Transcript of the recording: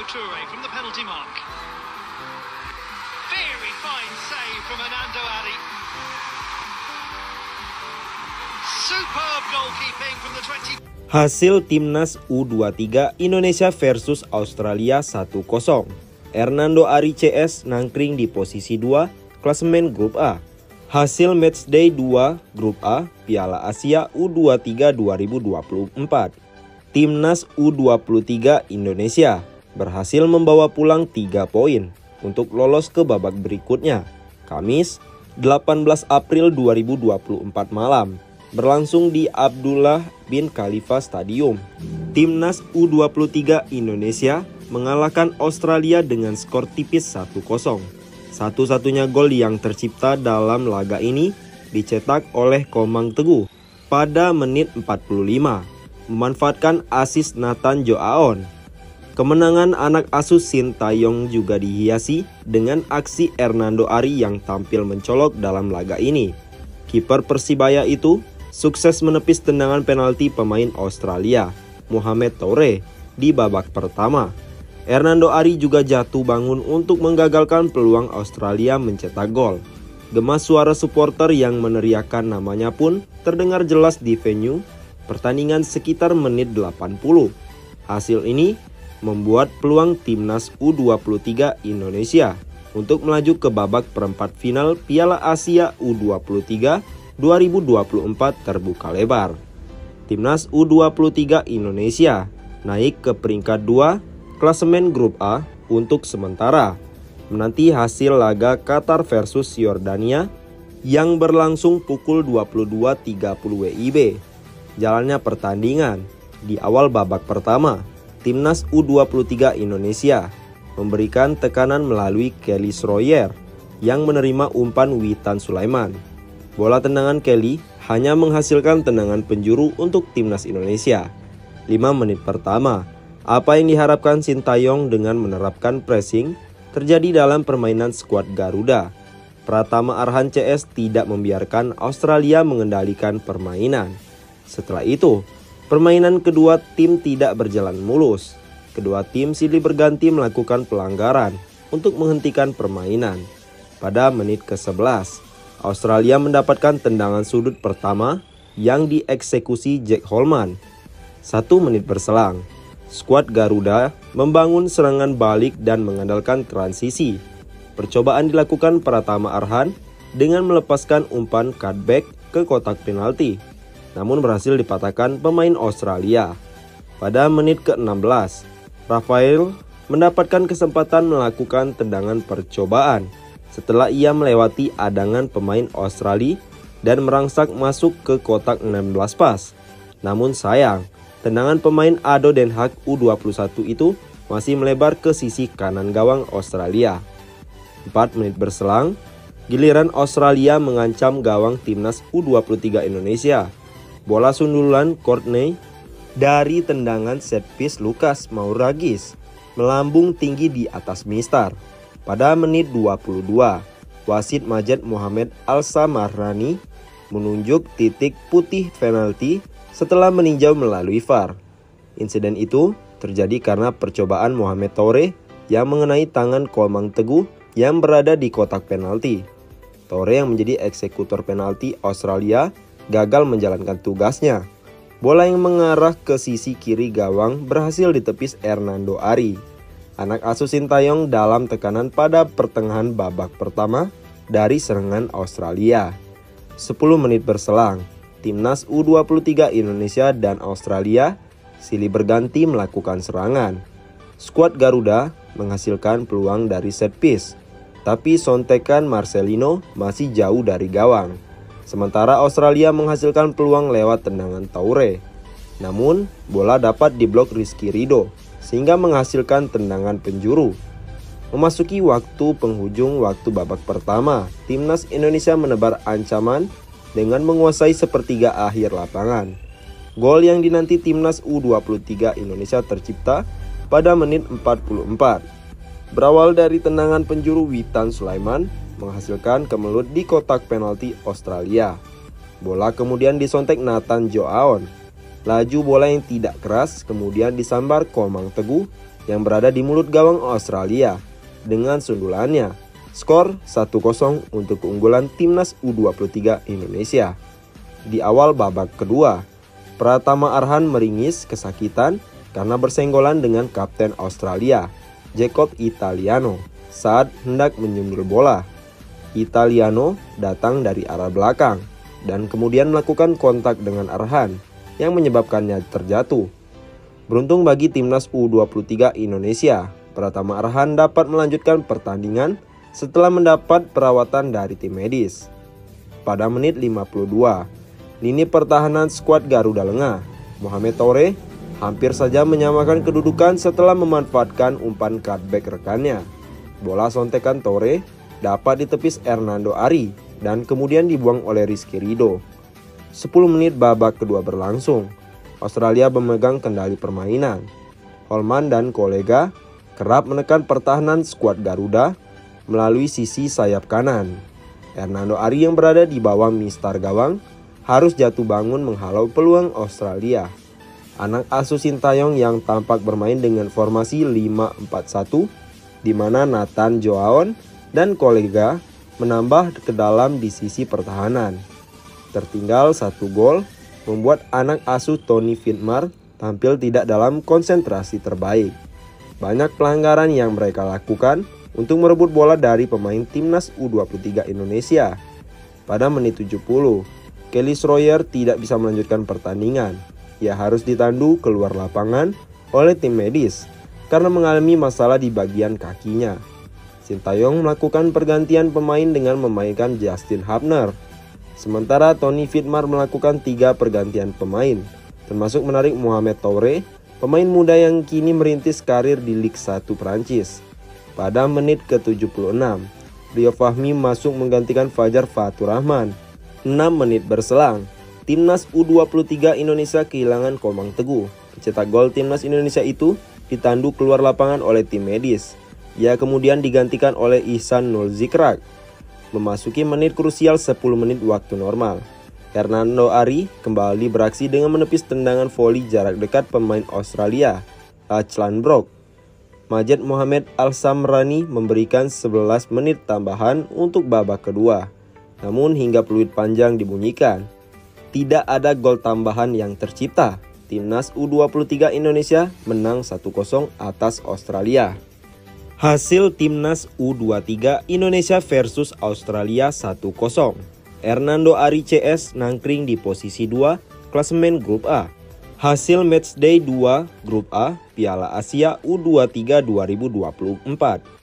Adama Toure from the penalty mark. Very fine save from Hernando Ari. Superb goalkeeping from the 20. Hasil Timnas U23 Indonesia versus Australia 1-0. Hernando Ari CS nangkring di posisi 2 klasemen grup A. Hasil matchday 2 grup A Piala Asia U23 2024. Timnas U23 Indonesia berhasil membawa pulang 3 poin untuk lolos ke babak berikutnya. Kamis, 18 April 2024 malam, berlangsung di Abdullah bin Khalifa Stadium. Timnas U23 Indonesia mengalahkan Australia dengan skor tipis 1-0. Satu-satunya gol yang tercipta dalam laga ini dicetak oleh Komang Teguh pada menit 45, memanfaatkan asis Nathan Joaon. Kemenangan anak asuh Sintayong juga dihiasi dengan aksi Hernando Ari yang tampil mencolok dalam laga ini. Kiper Persibaya itu sukses menepis tendangan penalti pemain Australia, Mohamed Toure, di babak pertama. Hernando Ari juga jatuh bangun untuk menggagalkan peluang Australia mencetak gol. Gemas suara supporter yang meneriakkan namanya pun terdengar jelas di venue pertandingan sekitar menit 80. Hasil ini membuat peluang Timnas U23 Indonesia untuk melaju ke babak perempat final Piala Asia U23 2024 terbuka lebar. Timnas U23 Indonesia naik ke peringkat 2 klasemen grup A untuk sementara, menanti hasil laga Qatar versus Yordania yang berlangsung pukul 22.30 WIB. Jalannya pertandingan di awal babak pertama, Timnas U23 Indonesia memberikan tekanan melalui Kelly Schroyer yang menerima umpan Witan Sulaiman. Bola tendangan Kelly hanya menghasilkan tendangan penjuru untuk Timnas Indonesia. 5 menit pertama, apa yang diharapkan Sintayong dengan menerapkan pressing terjadi dalam permainan skuad Garuda. Pratama Arhan CS tidak membiarkan Australia mengendalikan permainan. Setelah itu, permainan kedua tim tidak berjalan mulus. Kedua tim silih berganti melakukan pelanggaran untuk menghentikan permainan. Pada menit ke-11, Australia mendapatkan tendangan sudut pertama yang dieksekusi Jack Holman. 1 menit berselang, skuad Garuda membangun serangan balik dan mengandalkan transisi. Percobaan dilakukan Pratama Arhan dengan melepaskan umpan cutback ke kotak penalti, namun berhasil dipatahkan pemain Australia. Pada menit ke-16, Rafael mendapatkan kesempatan melakukan tendangan percobaan setelah ia melewati adangan pemain Australia dan merangsak masuk ke kotak 16 pas. Namun sayang, tendangan pemain Ado Den Haag U21 itu masih melebar ke sisi kanan gawang Australia. 4 menit berselang, giliran Australia mengancam gawang Timnas U23 Indonesia. Bola sundulan Courtney dari tendangan set piece Lukas Mouragis melambung tinggi di atas mistar. Pada menit 22, wasit Majed Mohamed Al-Samarrani menunjuk titik putih penalti setelah meninjau melalui VAR. Insiden itu terjadi karena percobaan Mohamed Toure yang mengenai tangan Komang Teguh yang berada di kotak penalti. Toure yang menjadi eksekutor penalti Australia gagal menjalankan tugasnya. Bola yang mengarah ke sisi kiri gawang berhasil ditepis Hernando Ari, anak asuh Sintayong, dalam tekanan pada pertengahan babak pertama dari serangan Australia. 10 menit berselang, Timnas U23 Indonesia dan Australia silih berganti melakukan serangan. Skuad Garuda menghasilkan peluang dari set piece, tapi sontekan Marcelino masih jauh dari gawang. Sementara Australia menghasilkan peluang lewat tendangan Toure. Namun, bola dapat diblok Rizky Ridho sehingga menghasilkan tendangan penjuru. Memasuki waktu penghujung waktu babak pertama, Timnas Indonesia menebar ancaman dengan menguasai sepertiga akhir lapangan. Gol yang dinanti Timnas U23 Indonesia tercipta pada menit 44. Berawal dari tendangan penjuru Witan Sulaiman menghasilkan kemelut di kotak penalti Australia. Bola kemudian disontek Nathan Joaon. Laju bola yang tidak keras kemudian disambar Komang Teguh yang berada di mulut gawang Australia dengan sundulannya. Skor 1-0 untuk keunggulan timnas U23 Indonesia. Di awal babak kedua, Pratama Arhan meringis kesakitan karena bersenggolan dengan kapten Australia, Jacob Italiano, saat hendak menyundul bola. Italiano datang dari arah belakang dan kemudian melakukan kontak dengan Arhan yang menyebabkannya terjatuh. Beruntung bagi timnas U23 Indonesia, Pratama Arhan dapat melanjutkan pertandingan setelah mendapat perawatan dari tim medis. Pada menit 52, lini pertahanan skuad Garuda Lengah, Mohamed Toure, hampir saja menyamakan kedudukan setelah memanfaatkan umpan cutback rekannya. Bola sontekan Toure dapat ditepis Hernando Ari dan kemudian dibuang oleh Rizky Ridho. 10 menit babak kedua berlangsung. Australia memegang kendali permainan. Holman dan kolega kerap menekan pertahanan skuad Garuda melalui sisi sayap kanan. Hernando Ari yang berada di bawah mistar gawang harus jatuh bangun menghalau peluang Australia. Anak asuh Sintayong yang tampak bermain dengan formasi 5-4-1, di mana Nathan Joaon dan kolega menambah ke dalam di sisi pertahanan. Tertinggal 1 gol membuat anak asuh Tony Fitmar tampil tidak dalam konsentrasi terbaik. Banyak pelanggaran yang mereka lakukan untuk merebut bola dari pemain timnas U23 Indonesia. Pada menit 70, Kelly Schroyer tidak bisa melanjutkan pertandingan. Ia harus ditandu keluar lapangan oleh tim medis karena mengalami masalah di bagian kakinya. Sintayong melakukan pergantian pemain dengan memainkan Justin Hubner. Sementara Tony Fitmar melakukan 3 pergantian pemain, termasuk menarik Mohamed Toure, pemain muda yang kini merintis karir di Ligue 1 Prancis. Pada menit ke-76, Rio Fahmi masuk menggantikan Fajar Faturrahman. 6 menit berselang, timnas U23 Indonesia kehilangan Komang Teguh. Pencetak gol timnas Indonesia itu ditandu keluar lapangan oleh tim medis. Ia kemudian digantikan oleh Ihsan Nulzikrak. Memasuki menit krusial 10 menit waktu normal, Hernando Ari kembali beraksi dengan menepis tendangan voli jarak dekat pemain Australia, Lachlan Brock. Majed Mohamed Al-Samrani memberikan 11 menit tambahan untuk babak kedua. Namun hingga peluit panjang dibunyikan, tidak ada gol tambahan yang tercipta. Timnas U23 Indonesia menang 1-0 atas Australia. Hasil Timnas U23 Indonesia versus Australia 1-0. Hernando Ari CS nangkring di posisi 2 klasemen grup A. Hasil matchday 2 grup A Piala Asia U23 2024.